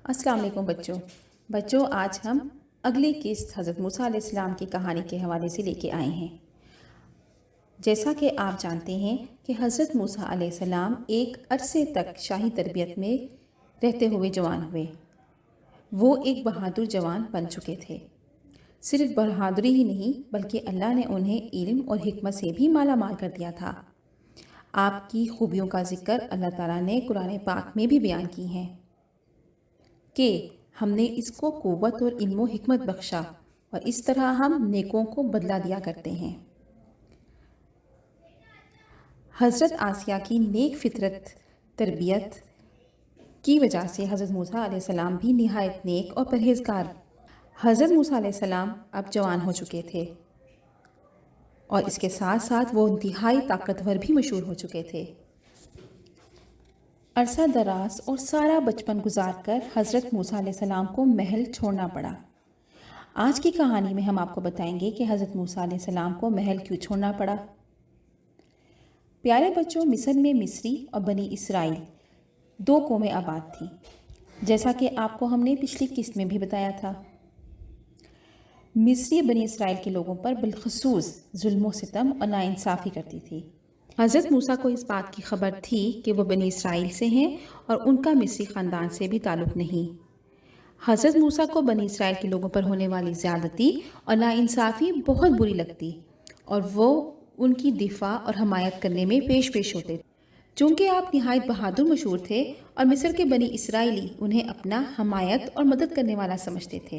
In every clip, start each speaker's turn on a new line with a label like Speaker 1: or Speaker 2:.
Speaker 1: السلام علیکم بچوں آج ہم اگلی قسط حضرت موسیٰ علیہ السلام کی کہانی کے حوالے سے لے کے آئے ہیں۔ جیسا کہ آپ جانتے ہیں کہ حضرت موسیٰ علیہ السلام ایک عرصے تک شاہی تربیت میں رہتے ہوئے جوان ہوئے۔ وہ ایک بہادر جوان بن چکے تھے۔ صرف بہادری ہی نہیں بلکہ اللہ نے انہیں علم اور حکمت سے بھی مالا مال کر دیا تھا۔ آپ کی خوبیوں کا ذکر اللہ تعالیٰ نے قرآن پاک میں بھی بیان کی ہیں کہ ہم نے اس کو قوت اور علم و حکمت بخشا اور اس طرح ہم نیکوں کو بدلہ دیا کرتے ہیں۔ حضرت آسیہ کی نیک فطرت تربیت کی وجہ سے حضرت موسیٰ علیہ السلام بھی نہایت نیک اور پرہیزگار۔ حضرت موسیٰ علیہ السلام اب جوان ہو چکے تھے اور اس کے ساتھ ساتھ وہ انتہائی طاقتور بھی مشہور ہو چکے تھے۔ عرصہ دراز اور سارا بچپن گزار کر حضرت موسیٰ علیہ السلام کو محل چھوڑنا پڑا۔ آج کی کہانی میں ہم آپ کو بتائیں گے کہ حضرت موسیٰ علیہ السلام کو محل کیوں چھوڑنا پڑا۔ پیارے بچوں، مصر میں مصری اور بنی اسرائیل دو قومیں آباد تھیں، جیسا کہ آپ کو ہم نے پچھلی قسط میں بھی بتایا تھا۔ مصری بنی اسرائیل کے لوگوں پر بالخصوص ظلم و ستم اور ناانصافی کرتی تھی۔ حضرت موسیٰ کو اس بات کی خبر تھی کہ وہ بنی اسرائیل سے ہیں اور ان کا مصری خاندان سے بھی تعلق نہیں۔ حضرت موسیٰ کو بنی اسرائیل کے لوگوں پر ہونے والی زیادتی اور ناانصافی بہت بری لگتی اور وہ ان کی دفاع اور حمایت کرنے میں پیش ہوتے۔ چونکہ آپ نہایت بہادر مشہور تھے اور مصر کے بنی اسرائیلی انہیں اپنا حمایت اور مدد کرنے والا سمجھتے تھے۔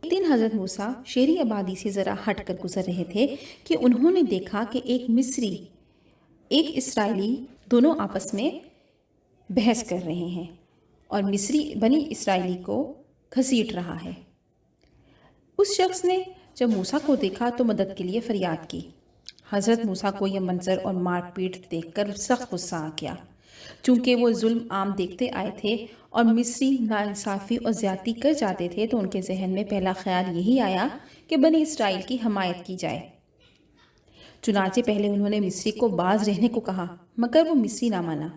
Speaker 1: ایک دن حضرت موسیٰ شہری آبادی سے ذرا ہٹ کر گزر رہے تھے کہ انہوں نے دیکھا کہ ایک مصری ایک اسرائیلی دونوں آپس میں بحث کر رہے ہیں اور مصری بنی اسرائیلی کو گھسیٹ رہا ہے۔ اس شخص نے جب موسیٰ کو دیکھا تو مدد کے لیے فریاد کی۔ حضرت موسیٰ کو یہ منظر اور مار پیٹ دیکھ کر سخت غصہ آ گیا۔ چونکہ وہ ظلم عام دیکھتے آئے تھے اور مصری ناانصافی اور زیادتی کر جاتے تھے تو ان کے ذہن میں پہلا خیال یہی آیا کہ بنی اسرائیل کی حمایت کی جائے۔ چنانچہ پہلے انہوں نے مصری کو باز رہنے کو کہا مگر وہ مصری نہ مانا۔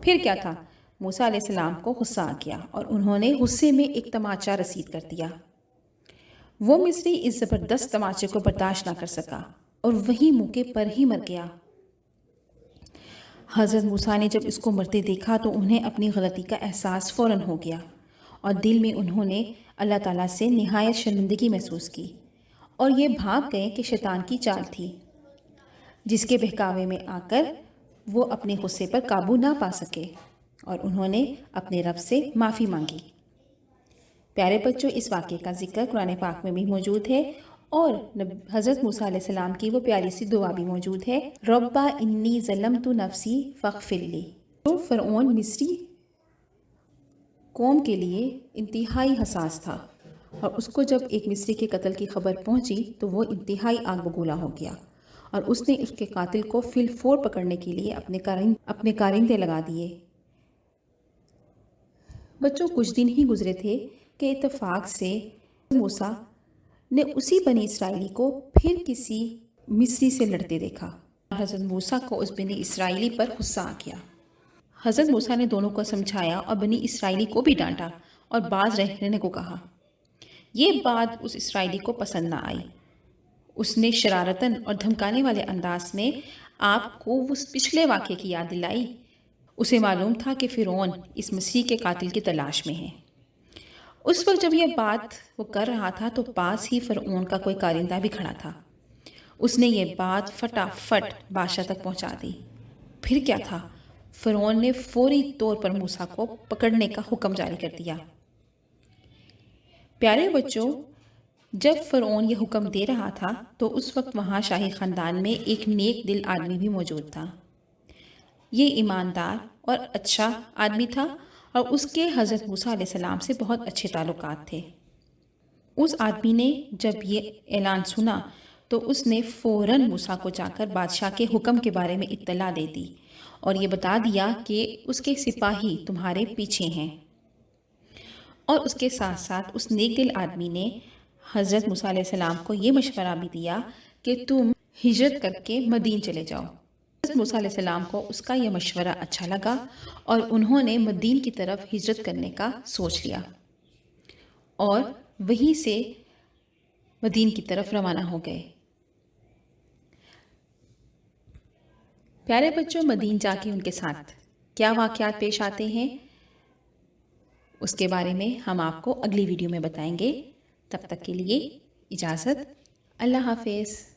Speaker 1: پھر کیا تھا، موسیٰ علیہ السلام کو غصہ آ گیا اور انہوں نے غصے میں ایک تماچا رسید کر دیا۔ وہ مصری اس زبردست تماچے کو برداشت نہ کر سکا اور وہی موقع پر ہی مر گیا۔ حضرت موسیٰ نے جب اس کو مرتے دیکھا تو انہیں اپنی غلطی کا احساس فوراً ہو گیا اور دل میں انہوں نے اللہ تعالیٰ سے نہایت شرمندگی محسوس کی اور یہ بھاگ گئے کہ شیطان کی چال تھی، جس کے بہکاوے میں آ کر وہ اپنے غصے پر قابو نہ پا سکے اور انہوں نے اپنے رب سے معافی مانگی۔ پیارے بچوں، اس واقعے کا ذکر قرآن پاک میں بھی موجود ہے اور حضرت موسیٰ علیہ السلام کی وہ پیاری سی دعا بھی موجود ہے، ربا انی ظلمت نفسی فاغفر لی۔ تو فرعون مصری قوم کے لیے انتہائی حساس تھا اور اس کو جب ایک مصری کے قتل کی خبر پہنچی تو وہ انتہائی آگ بگولا ہو گیا اور اس نے اس کے قاتل کو فی الفور پکڑنے کے لیے اپنے کارندے لگا دیے۔ بچوں، کچھ دن ہی گزرے تھے کہ اتفاق سے موسیٰ نے اسی بنی اسرائیلی کو پھر کسی مصری سے لڑتے دیکھا۔ حضرت موسیٰ کو اس بنی اسرائیلی پر غصہ آ گیا۔ حضرت موسیٰ نے دونوں کو سمجھایا اور بنی اسرائیلی کو بھی ڈانٹا اور باز رہنے کو کہا۔ یہ بات اس اسرائیلی کو پسند نہ آئی۔ اس نے شرارتاً اور دھمکانے والے انداز میں آپ کو اس پچھلے واقعے کی یاد دلائی۔ اسے معلوم تھا کہ فرعون اس مصری کے قاتل کی تلاش میں ہے۔ اس وقت جب یہ بات وہ کر رہا تھا تو پاس ہی فرعون کا کوئی کارندہ بھی کھڑا تھا۔ اس نے یہ بات فٹافٹ بادشاہ تک پہنچا دی۔ پھر کیا تھا، فرعون نے فوری طور پر موسیٰ کو پکڑنے کا حکم جاری کر دیا۔ پیارے بچوں، جب فرعون یہ حکم دے رہا تھا تو اس وقت وہاں شاہی خاندان میں ایک نیک دل آدمی بھی موجود تھا۔ یہ ایماندار اور اچھا آدمی تھا اور اس کے حضرت موسیٰ علیہ السلام سے بہت اچھے تعلقات تھے۔ اس آدمی نے جب یہ اعلان سنا تو اس نے فوراً موسیٰ کو جا کر بادشاہ کے حکم کے بارے میں اطلاع دے دی اور یہ بتا دیا کہ اس کے سپاہی تمہارے پیچھے ہیں۔ اور اس کے ساتھ ساتھ اس نیک دل آدمی نے حضرت موسیٰ علیہ السلام کو یہ مشورہ بھی دیا کہ تم ہجرت کر کے مدین چلے جاؤ موسیٰ علیہ السلام کو اس کا یہ مشورہ اچھا لگا اور انہوں نے مدین کی طرف ہجرت کرنے کا سوچ لیا اور وہیں سے مدین کی طرف روانہ ہو گئے۔ پیارے بچوں، مدین جا کے ان کے ساتھ کیا واقعات پیش آتے ہیں اس کے بارے میں ہم آپ کو اگلی ویڈیو میں بتائیں گے۔ تب تک کے لیے اجازت، اللہ حافظ۔